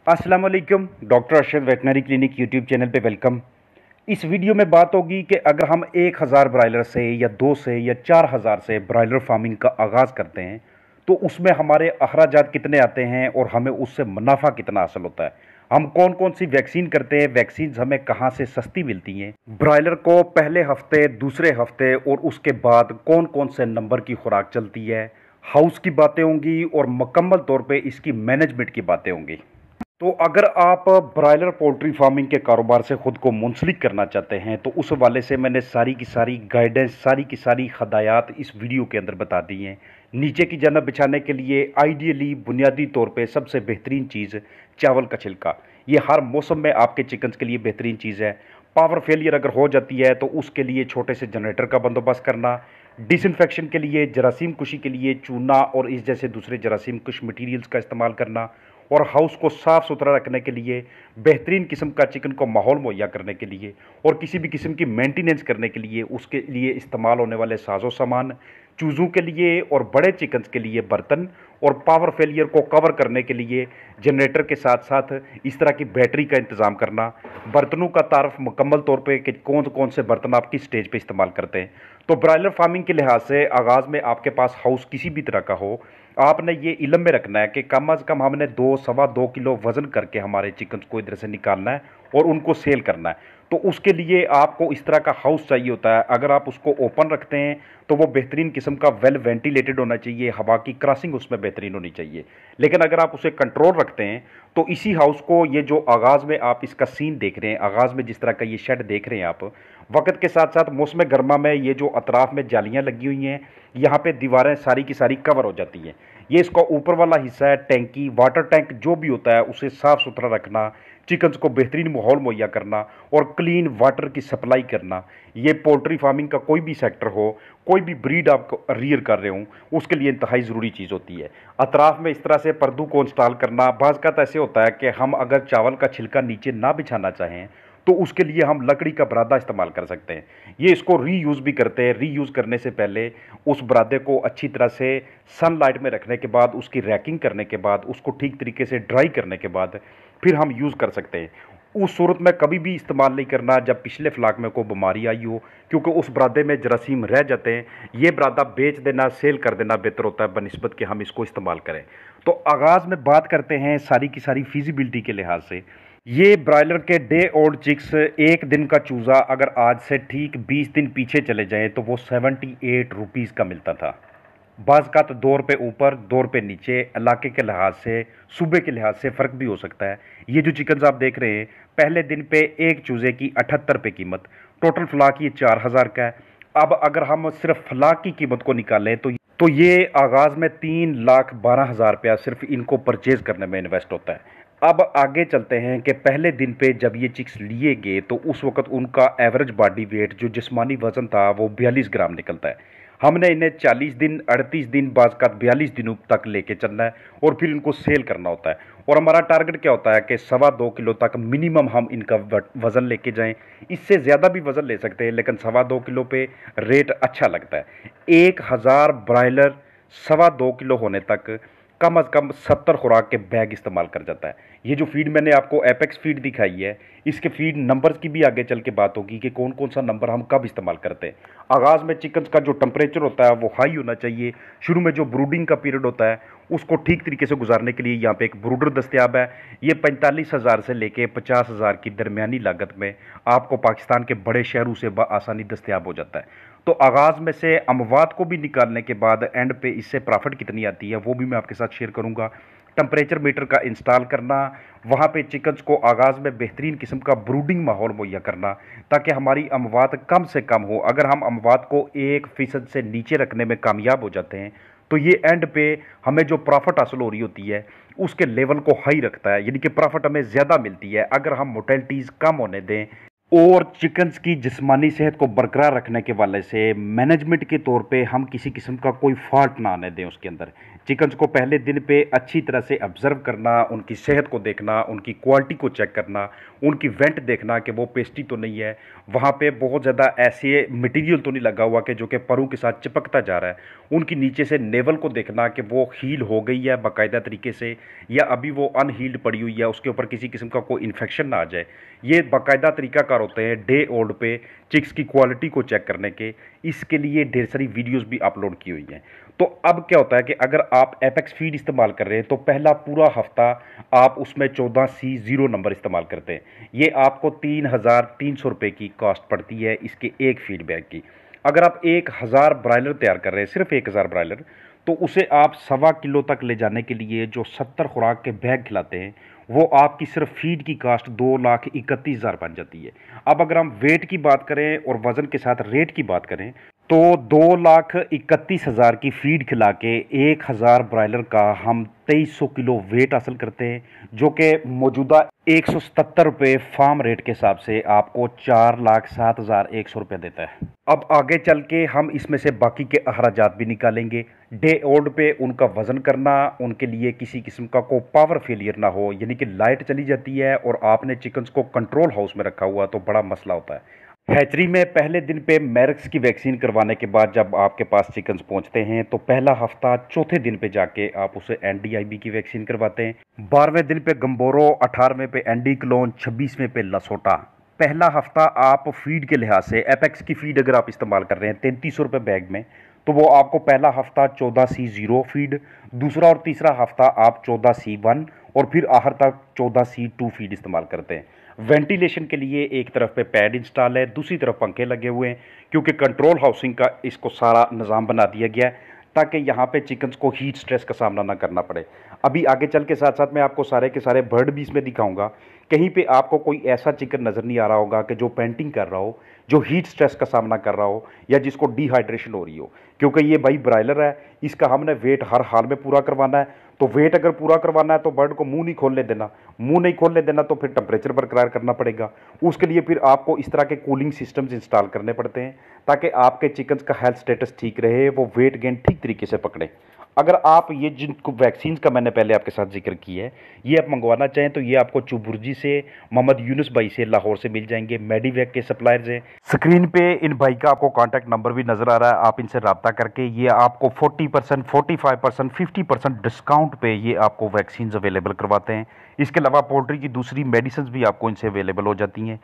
अस्सलाम वालेकुम। Doctor Arshad veterinary clinic YouTube channel पे वेलकम। इस वीडियो में बात होगी कि अगर हम 1000 ब्रायलर से या 2 से या 4000 से ब्रायलर फार्मिंग का आगाज़ करते हैं तो उसमें हमारे अखराजात कितने आते हैं और हमें उससे मुनाफा कितना हासिल होता है। हम कौन कौन सी वैक्सीन करते हैं, वैक्सीन हमें कहाँ से सस्ती मिलती हैं, ब्रायलर को पहले हफ्ते, दूसरे हफ्ते और उसके बाद कौन कौन से नंबर की खुराक चलती है, हाउस की बातें होंगी और मुकम्मल तौर पे इसकी मैनेजमेंट की बातें होंगी। तो अगर आप ब्रायलर पोल्ट्री फार्मिंग के कारोबार से ख़ुद को मुंसलिक करना चाहते हैं तो उस हवाले से मैंने सारी की सारी गाइडेंस, सारी की सारी हदायत इस वीडियो के अंदर बता दी हैं। नीचे की जन्नत बिछाने के लिए आइडियली बुनियादी तौर पे सबसे बेहतरीन चीज़ चावल का छिलका। ये हर मौसम में आपके चिकन्स के लिए बेहतरीन चीज़ है। पावर फेलियर अगर हो जाती है तो उसके लिए छोटे से जनरेटर का बंदोबस्त करना, डिसइंफेक्शन के लिए, जरासीम कुशी के लिए चूना और इस जैसे दूसरे जरासीम कुश मटीरियल्स का इस्तेमाल करना, और हाउस को साफ़ सुथरा रखने के लिए, बेहतरीन किस्म का चिकन को माहौल मुहैया करने के लिए और किसी भी किस्म की मेंटेनेंस करने के लिए उसके लिए इस्तेमाल होने वाले साजो सामान, चूज़ों के लिए और बड़े चिकन्स के लिए बर्तन, और पावर फेलियर को कवर करने के लिए जनरेटर के साथ साथ इस तरह की बैटरी का इंतज़ाम करना। बर्तनों का तारफ़ मुकम्मल तौर पे कि कौन कौन से बर्तन आप किस स्टेज पे इस्तेमाल करते हैं। तो ब्रायलर फार्मिंग के लिहाज से आगाज़ में आपके पास हाउस किसी भी तरह का हो, आपने ये इल्म में रखना है कि कम अज़ कम हमने 2 सवा 2 किलो वज़न करके हमारे चिकन्स को इधर से निकालना है और उनको सेल करना है। तो उसके लिए आपको इस तरह का हाउस चाहिए होता है। अगर आप उसको ओपन रखते हैं तो वो बेहतरीन किस्म का वेल वेंटिलेटेड होना चाहिए, हवा की क्रॉसिंग उसमें बेहतरीन होनी चाहिए। लेकिन अगर आप उसे कंट्रोल रखते हैं तो इसी हाउस को, ये जो आगाज़ में आप इसका सीन देख रहे हैं, आगाज़ में जिस तरह का ये शेड देख रहे हैं आप, वक्त के साथ साथ मौसम गर्मा में ये जो अतराफ़ में जालियाँ लगी हुई हैं, यहाँ पे दीवारें सारी की सारी कवर हो जाती हैं। ये इसका ऊपर वाला हिस्सा है, टैंकी, वाटर टैंक जो भी होता है उसे साफ़ सुथरा रखना, चिकन्स को बेहतरीन माहौल मुहैया करना और क्लीन वाटर की सप्लाई करना। ये पोल्ट्री फार्मिंग का कोई भी सेक्टर हो, कोई भी ब्रीड आप रियर कर रहे हों, उसके लिए इंतहाई ज़रूरी चीज़ होती है। अतराफ़ में इस तरह से पर्दों को इंस्टॉल करना। बाज़ का ऐसे होता है कि हम अगर चावल का छिलका नीचे ना बिछाना चाहें तो उसके लिए हम लकड़ी का बरादा इस्तेमाल कर सकते हैं। ये इसको रीयूज़ भी करते हैं। रीयूज़ करने से पहले उस बरादे को अच्छी तरह से सनलाइट में रखने के बाद, उसकी रैकिंग करने के बाद, उसको ठीक तरीके से ड्राई करने के बाद फिर हम यूज़ कर सकते हैं। उस सूरत में कभी भी इस्तेमाल नहीं करना जब पिछले फ्लाक में कोई बीमारी आई हो, क्योंकि उस बरादे में जरासीम रह जाते हैं। ये बरादा बेच देना, सेल कर देना बेहतर होता है बनिस्बत कि हम इसको इस्तेमाल करें। तो आगाज़ में बात करते हैं सारी की सारी फिजिबिलिटी के लिहाज से। ये ब्रायलर के डे ओल्ड चिक्स, एक दिन का चूज़ा अगर आज से ठीक 20 दिन पीछे चले जाएं तो वो 78 रुपीज़ का मिलता था। बाज़ का तो 2 रुपये ऊपर, 2 रुपये नीचे, इलाके के लिहाज से, सूबे के लिहाज से फ़र्क भी हो सकता है। ये जो चिकन्स आप देख रहे हैं, पहले दिन पे एक चूज़े की 78 रुपये कीमत, टोटल फ्लाक ये 4000 का है। अब अगर हम सिर्फ फ्लाक की कीमत को निकालें तो ये आगाज़ में 3,12,000 रुपया सिर्फ इनको परचेज़ करने में इन्वेस्ट होता है। अब आगे चलते हैं कि पहले दिन पे जब ये चिक्स लिए गए तो उस वक्त उनका एवरेज बॉडी वेट, जो जिस्मानी वज़न था, वो 42 ग्राम निकलता है। हमने इन्हें 40 दिन, 38 दिन, बाज़ का 42 दिनों तक लेके चलना है और फिर इनको सेल करना होता है। और हमारा टारगेट क्या होता है कि 2.25 किलो तक मिनिमम हम इनका वज़न लेके जाएं। इससे ज़्यादा भी वज़न ले सकते हैं लेकिन 2.25 किलो पे रेट अच्छा लगता है। 1000 ब्रायलर 2.25 किलो होने तक कम अज़ कम 70 खुराक के बैग इस्तेमाल कर जाता है। ये जो फीड मैंने आपको एपेक्स फीड दिखाई है, इसके फीड नंबर्स की भी आगे चल के बात होगी कि कौन कौन सा नंबर हम कब इस्तेमाल करते हैं। आगाज़ में चिकन्स का जो टेम्परेचर होता है वो हाई होना चाहिए। शुरू में जो ब्रूडिंग का पीरियड होता है उसको ठीक तरीके से गुजारने के लिए यहाँ पे एक ब्रूडर दस्तियाब है। ये 45,000 से लेके 50,000 की दरमियानी लागत में आपको पाकिस्तान के बड़े शहरों से आसानी दस्तियाब हो जाता है। तो आगाज़ में से अमवात को भी निकालने के बाद एंड पे इससे प्रॉफिट कितनी आती है वो भी मैं आपके साथ शेयर करूँगा। टेम्परेचर मीटर का इंस्टॉल करना, वहाँ पे चिकन्स को आगाज़ में बेहतरीन किस्म का ब्रूडिंग माहौल मुहैया करना ताकि हमारी अमवात कम से कम हो। अगर हम अमवात को 1% से नीचे रखने में कामयाब हो जाते हैं तो ये एंड पे हमें जो प्रॉफिट हासिल हो रही होती है उसके लेवल को हाई रखता है, यानी कि प्रॉफिट हमें ज़्यादा मिलती है अगर हम मोटेलिटीज़ कम होने दें। और चिकन्स की जिस्मानी सेहत को बरकरार रखने के वाले से मैनेजमेंट के तौर पे हम किसी किस्म का कोई फॉल्ट ना आने दें उसके अंदर। चिकन्स को पहले दिन पे अच्छी तरह से ऑब्ज़र्व करना, उनकी सेहत को देखना, उनकी क्वालिटी को चेक करना, उनकी वेंट देखना कि वो पेस्टी तो नहीं है, वहाँ पे बहुत ज़्यादा ऐसे मटेरियल तो नहीं लगा हुआ कि जो कि परों के साथ चिपकता जा रहा है। उनकी नीचे से नेवल को देखना कि वो हील हो गई है बाकायदा तरीके से या अभी वो अनहील्ड पड़ी हुई है, उसके ऊपर किसी किस्म का कोई इन्फेक्शन ना आ जाए। ये बाकायदा तरीकाकार होते हैं डे ओल्ड पे चिक्स की क्वालिटी को चेक करने के। इसके लिए ढेर सारी वीडियोस भी अपलोड की हुई हैं। तो अब क्या होता है कि अगर आप एपेक्स फीड इस्तेमाल कर रहे हैं तो पहला पूरा हफ्ता आप उसमें 14C0 नंबर इस्तेमाल करते हैं। ये आपको 3,300 रुपये की कॉस्ट पड़ती है इसके एक फीडबैक की। अगर आप 1,000 ब्रायलर तैयार कर रहे हैं, सिर्फ 1,000 ब्रायलर, तो उसे आप 1.25 किलो तक ले जाने के लिए जो 70 खुराक के बैग खिलाते हैं, वो आपकी सिर्फ फीड की कास्ट 2,31,000 बन जाती है। अब अगर हम वेट की बात करें और वजन के साथ रेट की बात करें तो 2,31,000 की फीड खिला के 1,000 ब्रायलर का हम 2,300 किलो वेट हासिल करते हैं, जो कि मौजूदा 177 रुपये फार्म रेट के हिसाब से आपको 4,07,100 रुपये देता है। अब आगे चल के हम इसमें से बाकी के अखराजात भी निकालेंगे। डे ओल्ड पे उनका वज़न करना, उनके लिए किसी किस्म का कोई पावर फेलियर ना हो, यानी कि लाइट चली जाती है और आपने चिकन्स को कंट्रोल हाउस में रखा हुआ तो बड़ा मसला होता है। हैचरी में पहले दिन पे मैरक्स की वैक्सीन करवाने के बाद जब आपके पास चिकन्स पहुंचते हैं तो पहला हफ्ता चौथे दिन पे जाके आप उसे NDIB की वैक्सीन करवाते हैं। 12वें दिन पे गम्बोरो, 18वें पे एंडीक्लोन, 26वें पे लसोटा। पहला हफ्ता आप फीड के लिहाज से एपेक्स की फीड अगर आप इस्तेमाल कर रहे हैं 3,300 रुपये बैग में, तो वो आपको पहला हफ्ता 14C0 फीड, दूसरा और तीसरा हफ्ता आप 14C1 और फिर आखिर तक 14C2 फीड इस्तेमाल करते हैं। वेंटिलेशन के लिए एक तरफ पे पैड इंस्टॉल है, दूसरी तरफ पंखे लगे हुए हैं, क्योंकि कंट्रोल हाउसिंग का इसको सारा निज़ाम बना दिया गया है ताकि यहाँ पे चिकन्स को हीट स्ट्रेस का सामना ना करना पड़े। अभी आगे चल के साथ साथ मैं आपको सारे के सारे बर्ड भी इसमें दिखाऊंगा। कहीं पे आपको कोई ऐसा चिकन नज़र नहीं आ रहा होगा कि जो पेंटिंग कर रहा हो, जो हीट स्ट्रेस का सामना कर रहा हो या जिसको डिहाइड्रेशन हो रही हो, क्योंकि ये भाई ब्रायलर है, इसका हमने वेट हर हाल में पूरा करवाना है। तो वेट अगर पूरा करवाना है तो बर्ड को मुंह नहीं खोलने देना, मुंह नहीं खोलने देना तो फिर टेम्परेचर बरकरार करना पड़ेगा। उसके लिए फिर आपको इस तरह के कूलिंग सिस्टम्स इंस्टॉल करने पड़ते हैं ताकि आपके चिकन्स का हेल्थ स्टेटस ठीक रहे, वो वेट गेन ठीक तरीके से पकड़े। अगर आप ये जिन वैक्सीन का मैंने पहले आपके साथ जिक्र किया है, ये आप मंगवाना चाहें तो ये आपको चुबुर्जी से, मोहम्मद यूनुस भाई से लाहौर से मिल जाएंगे। मेडिवैक के सप्लायर्स हैं। स्क्रीन पे इन भाई का आपको कॉन्टैक्ट नंबर भी नज़र आ रहा है, आप इनसे रब्ता करके ये आपको 40%, 45%, 50% डिस्काउंट पे ये आपको वैक्सीन अवेलेबल करवाते हैं। इसके अलावा पोल्ट्री की दूसरी मेडिसिन भी आपको इनसे अवेलेबल हो जाती हैं।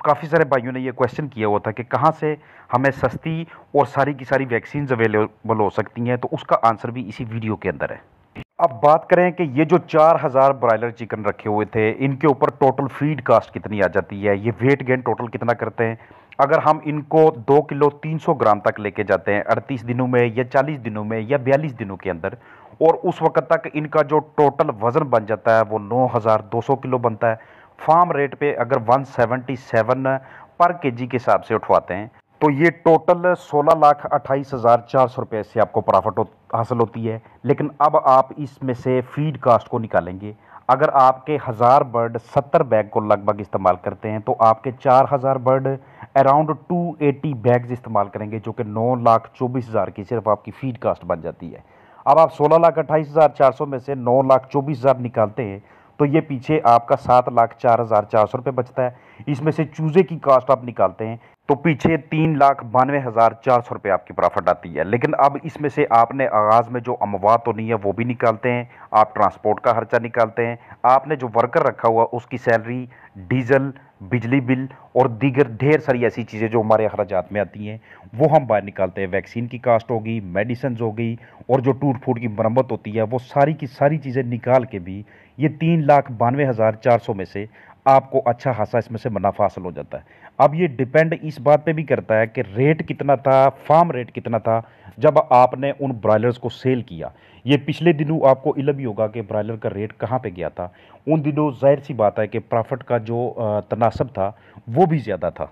काफ़ी सारे भाइयों ने ये क्वेश्चन किया हुआ था कि कहाँ से हमें सस्ती और सारी की सारी वैक्सीन अवेलेबल हो सकती हैं, तो उसका आंसर भी इसी वीडियो के अंदर है। अब बात करें कि ये जो 4,000 ब्रायलर चिकन रखे हुए थे, इनके ऊपर टोटल फीड कास्ट कितनी आ जाती है, ये वेट गेन टोटल कितना करते हैं। अगर हम इनको 2 किलो 300 ग्राम तक लेके जाते हैं 38 दिनों में या 40 दिनों में या 42 दिनों के अंदर, और उस वक्त तक इनका जो टोटल वज़न बन जाता है वो 9,200 किलो बनता है। फार्म रेट पे अगर 177 पर केजी के हिसाब से उठवाते हैं तो ये टोटल 16,28,400 रुपये से आपको प्रॉफिट हासिल होती है। लेकिन अब आप इसमें से फीड कास्ट को निकालेंगे। अगर आपके 1,000 बर्ड 70 बैग को लगभग इस्तेमाल करते हैं तो आपके 4,000 बर्ड अराउंड 280 बैग्स इस्तेमाल करेंगे, जो कि 9,24,000 की सिर्फ आपकी फीड कास्ट बन जाती है। अब आप 16,28,400 में से 9,24,000 निकालते हैं तो ये पीछे आपका 7,04,400 रुपये बचता है। इसमें से चूज़े की कास्ट आप निकालते हैं तो पीछे 3,92,400 रुपये आपकी प्रॉफिट आती है। लेकिन अब इसमें से आपने आगाज़ में जो अमवात तो नहीं है वो भी निकालते हैं, आप ट्रांसपोर्ट का खर्चा निकालते हैं, आपने जो वर्कर रखा हुआ उसकी सैलरी, डीजल, बिजली बिल और दीगर ढेर सारी ऐसी चीज़ें जो हमारे अखराजात में आती हैं वो हम बाहर निकालते हैं। वैक्सीन की कास्ट होगी, मेडिसिन हो गई और जो टूट फूट की मरम्मत होती है, वो सारी की सारी चीज़ें निकाल के भी ये 3,92,400 में से आपको अच्छा खासा इसमें से मुनाफा हासिल हो जाता है। अब ये डिपेंड इस बात पे भी करता है कि रेट कितना था, फार्म रेट कितना था जब आपने उन ब्रायलर्स को सेल किया। ये पिछले दिनों आपको इल्म भी होगा कि ब्रायलर का रेट कहाँ पे गया था। उन दिनों जाहिर सी बात है कि प्रॉफिट का जो तनासब था वो भी ज़्यादा था।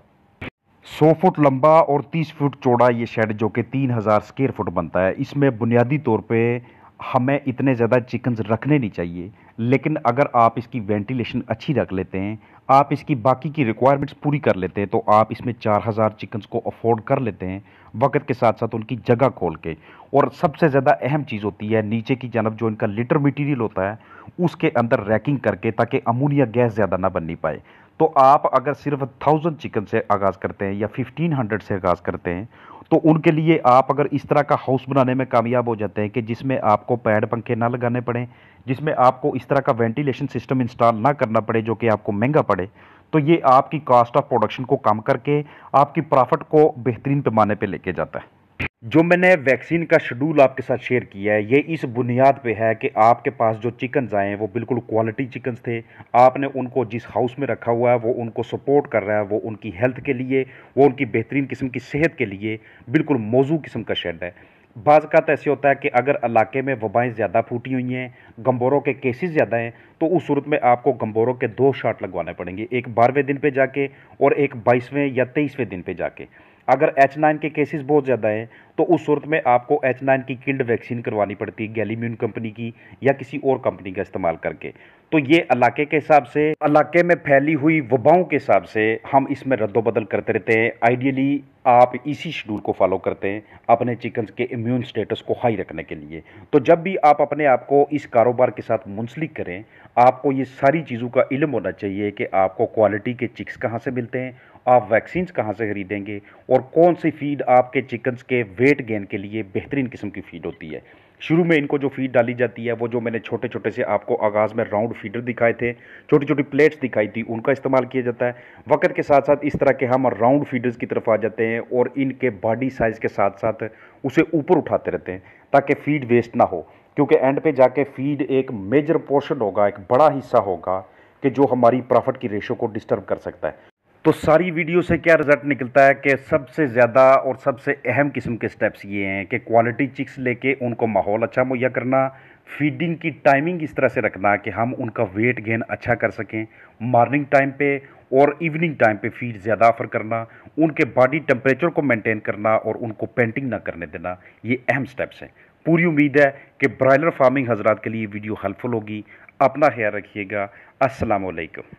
100 फुट लंबा और 30 फुट चौड़ा ये शेड जो कि 3,000 स्क्वायर फुट बनता है, इसमें बुनियादी तौर पे हमें इतने ज़्यादा चिकन्स रखने नहीं चाहिए। लेकिन अगर आप इसकी वेंटिलेशन अच्छी रख लेते हैं, आप इसकी बाकी की रिक्वायरमेंट्स पूरी कर लेते हैं, तो आप इसमें 4,000 चिकन्स को अफोर्ड कर लेते हैं वक्त के साथ साथ उनकी जगह खोल के। और सबसे ज़्यादा अहम चीज़ होती है नीचे की जानब जो इनका लिटर मटीरियल होता है उसके अंदर रैकिंग करके, ताकि अमोनिया गैस ज़्यादा ना बननी पाए। तो आप अगर सिर्फ 1000 चिकन से आगाज़ करते हैं या 1500 से आगाज़ करते हैं, तो उनके लिए आप अगर इस तरह का हाउस बनाने में कामयाब हो जाते हैं कि जिसमें आपको पैड पंखे ना लगाने पड़े, जिसमें आपको इस तरह का वेंटिलेशन सिस्टम इंस्टॉल ना करना पड़े जो कि आपको महंगा पड़े, तो ये आपकी कॉस्ट ऑफ प्रोडक्शन को कम करके आपकी प्रॉफिट को बेहतरीन पैमाने पे लेके जाता है। जो मैंने वैक्सीन का शेड्यूल आपके साथ शेयर किया है, ये इस बुनियाद पे है कि आपके पास जो चिकन्स आए हैं वो बिल्कुल क्वालिटी चिकन्स थे। आपने उनको जिस हाउस में रखा हुआ है वो उनको सपोर्ट कर रहा है, वो उनकी हेल्थ के लिए, वो उनकी बेहतरीन किस्म की सेहत के लिए बिल्कुल मौजू किस्म का शेड है। बाज़ औक़ात ऐसे होता है कि अगर इलाके में वबाएँ ज़्यादा फूटी हुई हैं, गंबोरों के केसेस ज़्यादा हैं, तो उस सूरत में आपको गंबोरों के 2 शॉट लगवाने पड़ेंगे, एक 12वें दिन पे जाके और एक 22वें या 23वें दिन पे जाके। अगर H9 के केसेस बहुत ज़्यादा हैं, तो उस सूरत में आपको H9 की किल्ड वैक्सीन करवानी पड़ती है, गैलीम्यून कंपनी की या किसी और कंपनी का इस्तेमाल करके। तो ये इलाके के हिसाब से, इलाके में फैली हुई वबाओं के हिसाब से हम इसमें रद्दोबदल करते रहते हैं। आइडियली आप इसी शेड्यूल को फॉलो करते हैं अपने चिकन्स के इम्यून स्टेटस को हाई रखने के लिए। तो जब भी आप अपने आप को इस कारोबार के साथ मुंसलिक करें, आपको ये सारी चीज़ों का इल्म होना चाहिए कि आपको क्वालिटी के चिक्स कहाँ से मिलते हैं, आप वैक्सीन्स कहाँ से खरीदेंगे और कौन सी फीड आपके चिकन्स के वेट गेन के लिए बेहतरीन किस्म की फीड होती है। शुरू में इनको जो फीड डाली जाती है, वो जो मैंने छोटे छोटे से आपको आगाज़ में राउंड फीडर दिखाए थे, छोटी छोटी प्लेट्स दिखाई थी, उनका इस्तेमाल किया जाता है। वक्त के साथ साथ इस तरह के हम राउंड फीडर्स की तरफ आ जाते हैं और इनके बॉडी साइज़ के साथ साथ उसे ऊपर उठाते रहते हैं ताकि फीड वेस्ट ना हो, क्योंकि एंड पे जाके फीड एक मेजर पोर्शन होगा, एक बड़ा हिस्सा होगा कि जो हमारी प्रॉफिट की रेशो को डिस्टर्ब कर सकता है। तो सारी वीडियो से क्या रिजल्ट निकलता है कि सबसे ज़्यादा और सबसे अहम किस्म के स्टेप्स ये हैं कि क्वालिटी चिक्स लेके उनको माहौल अच्छा मुहैया करना, फीडिंग की टाइमिंग इस तरह से रखना कि हम उनका वेट गेन अच्छा कर सकें, मॉर्निंग टाइम पे और इवनिंग टाइम पे फीड ज़्यादा ऑफर करना, उनके बॉडी टेम्परेचर को मेंटेन करना और उनको पेंटिंग ना करने देना, ये अहम स्टेप्स हैं। पूरी उम्मीद है कि ब्रायलर फार्मिंग हजरात के लिए वीडियो हेल्पफुल होगी। अपना ख्याल रखिएगा। अस्सलाम वालेकुम।